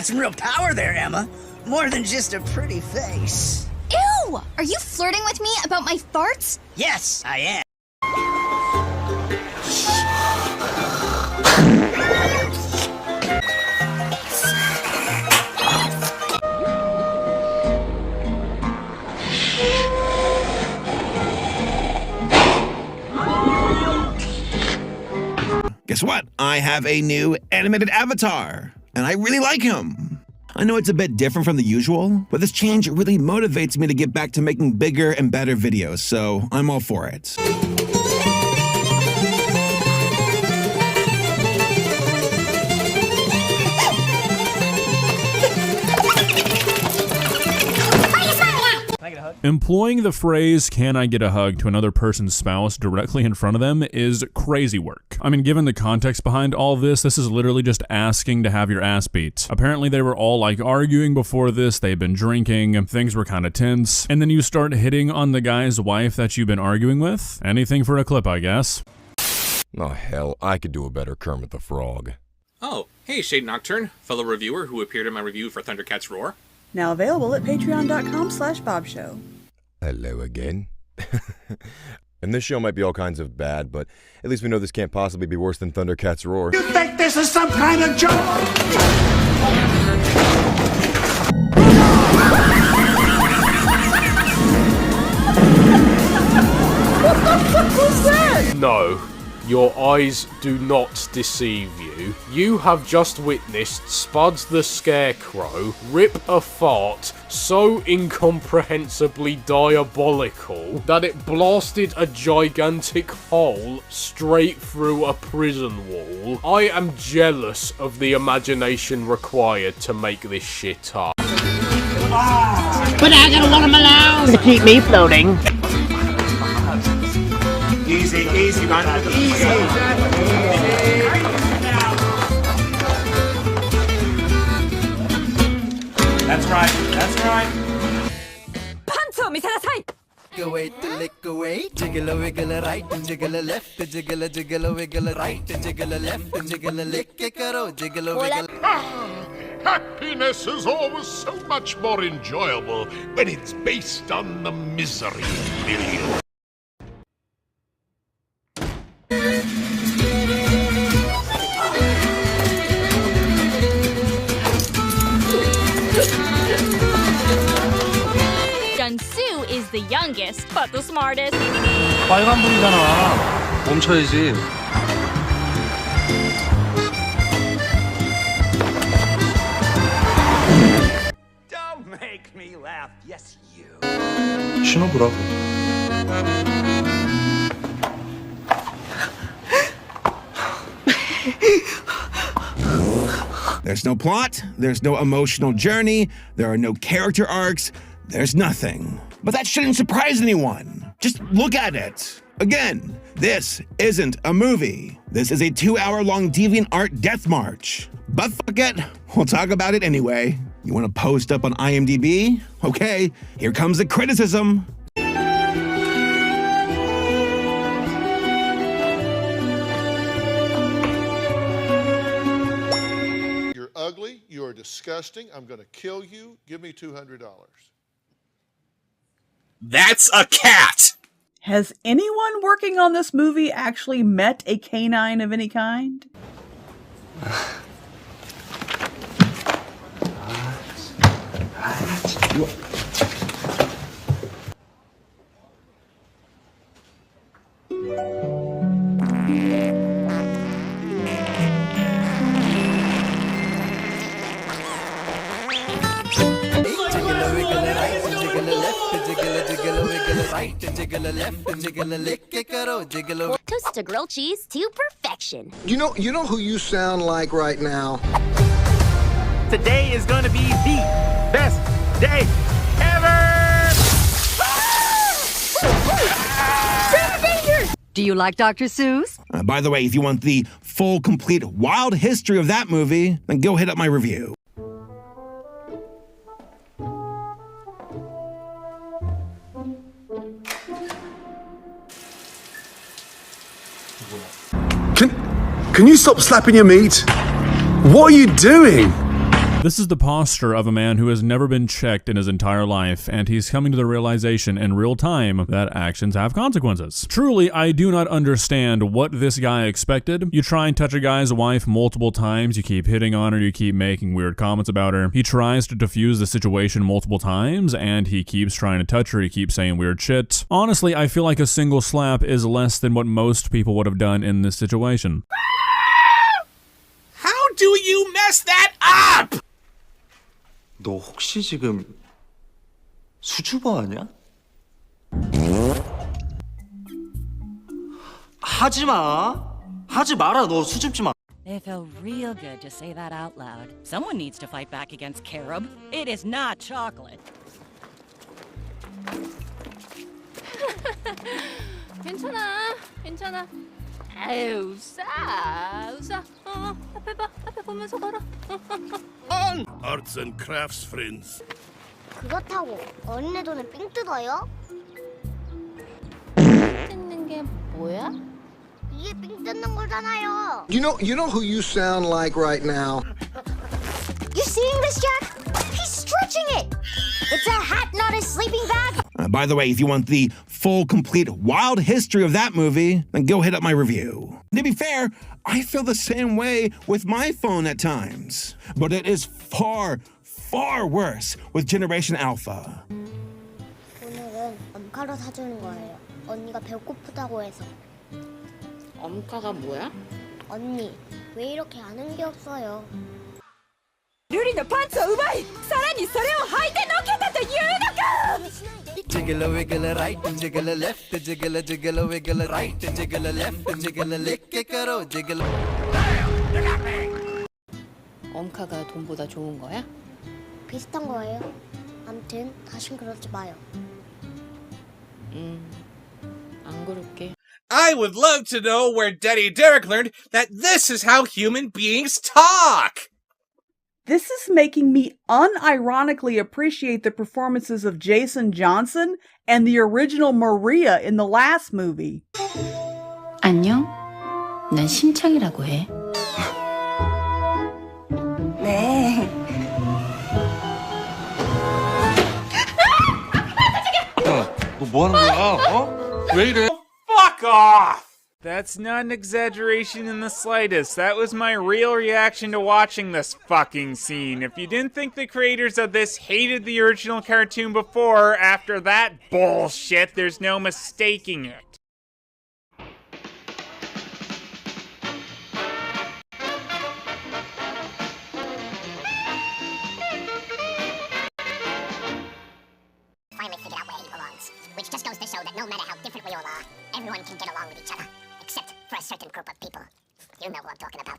got some real power there, Emma. More than just a pretty face. Ew! Are you flirting with me about my farts? Yes, I am. Guess what? I have a new animated avatar, and I really like him. I know it's a bit different from the usual, but this change really motivates me to get back to making bigger and better videos, so I'm all for it. Employing the phrase, "can I get a hug," to another person's spouse directly in front of them is crazy work. I mean, given the context behind all this is literally just asking to have your ass beat. Apparently they were all like arguing before this, they'd been drinking, things were kind of tense, and then you start hitting on the guy's wife that you've been arguing with? Anything for a clip, I guess. Oh hell, I could do a better Kermit the Frog. Oh, hey Shade Nocturne, fellow reviewer who appeared in my review for Thundercats Roar. Now available at patreon.com/bobshow. Hello again. And this show might be all kinds of bad, but at least we know this can't possibly be worse than Thundercats Roar. You think this is some kind of joke? Who's that? No, your eyes do not deceive you. You have just witnessed Spuds the Scarecrow rip a fart so incomprehensibly diabolical that it blasted a gigantic hole straight through a prison wall. I am jealous of the imagination required to make this shit up. But I got a watermelon to keep me floating. Easy, easy, man. Easy. That's right. That's right. Panzo, 미사라사이. Wait to lick away, jiggle a wiggle a right and jiggle a left, jiggle a wiggle a right and jiggle a left and jiggle a lick a caro, jiggle a wiggle. Happiness is always so much more enjoyable when it's based on the misery of millions. Junsu is the youngest, but the smartest. 빨간불이잖아. 멈춰야지. Don't make me laugh. Yes, you. 신어보라고. There's no plot, there's no emotional journey, there are no character arcs, there's nothing. But that shouldn't surprise anyone. Just look at it. Again, this isn't a movie. This is a 2-hour-long DeviantArt death march. But fuck it, we'll talk about it anyway. You want to post up on IMDb? Okay, here comes the criticism. You're ugly, you are disgusting, I'm gonna kill you, give me $200. That's a cat! Has anyone working on this movie actually met a canine of any kind? Toast to grilled cheese to perfection. You know who you sound like right now? Today is gonna be the best day ever! Do you like Dr. Seuss? By the way, if you want the full, complete, wild history of that movie, then go hit up my review. Can you stop slapping your meat? What are you doing? This is the posture of a man who has never been checked in his entire life, and he's coming to the realization in real time that actions have consequences. Truly, I do not understand what this guy expected. You try and touch a guy's wife multiple times, you keep hitting on her, you keep making weird comments about her. He tries to defuse the situation multiple times, and he keeps trying to touch her, he keeps saying weird shit. Honestly, I feel like a single slap is less than what most people would have done in this situation. How do you mess that up? 너 혹시 지금 수줍어 하냐? 하지 마. 하지 마라. 너 수줍지 마. It felt real good to say that out loud. Someone needs to fight back against carob. It is not chocolate. 괜찮아, 괜찮아. 아유, 웃어. 앞에 봐, 앞에 보면서 걸어. Arts and crafts, friends. 그렇다고 어린애 돈에 삥 뜯어요? 뜯는 게 뭐야? 이게 삥 뜯는 거잖아요. You know who you sound like right now? You seeing this, Jack? He's stretching it. It's a hat, not a sleeping bag. By the way, if you want the full, complete, wild history of that movie, then go hit up my review. To be fair, I feel the same way with my phone at times. But it is far, far worse with Generation Alpha. 오늘은 엄카로 사주는 거예요. 언니가 배고프다고 해서. 엄카가 뭐야? 언니, 왜 이렇게 아는 게 없어요? 瑠璃のパンツを奪い、さらにそれを履いてのけたというのか。 Jiggle wiggle right, jiggle left, jiggle wiggle right, jiggle left, jiggle lick करो jiggle. 엄카가 돈보다 좋은 거야? 비슷한 거예요. 암튼 다신 그러지 마요. 안 그럴게. I would love to know where Daddy Derek learned that this is how human beings talk! This is making me unironically appreciate the performances of Jason Johnson and the original Maria in the last movie. 안녕. 난 심청이라고 해. 네. 야, 너 뭐 하는 거야? 어? 왜 이래? Fuck off! That's not an exaggeration in the slightest. That was my real reaction to watching this fucking scene. If you didn't think the creators of this hated the original cartoon before, after that bullshit, there's no mistaking it. Finally figured out where he belongs. Which just goes to show that no matter how different we all are, everyone can get along with each other. Except for a certain group of people. You know who I'm talking about.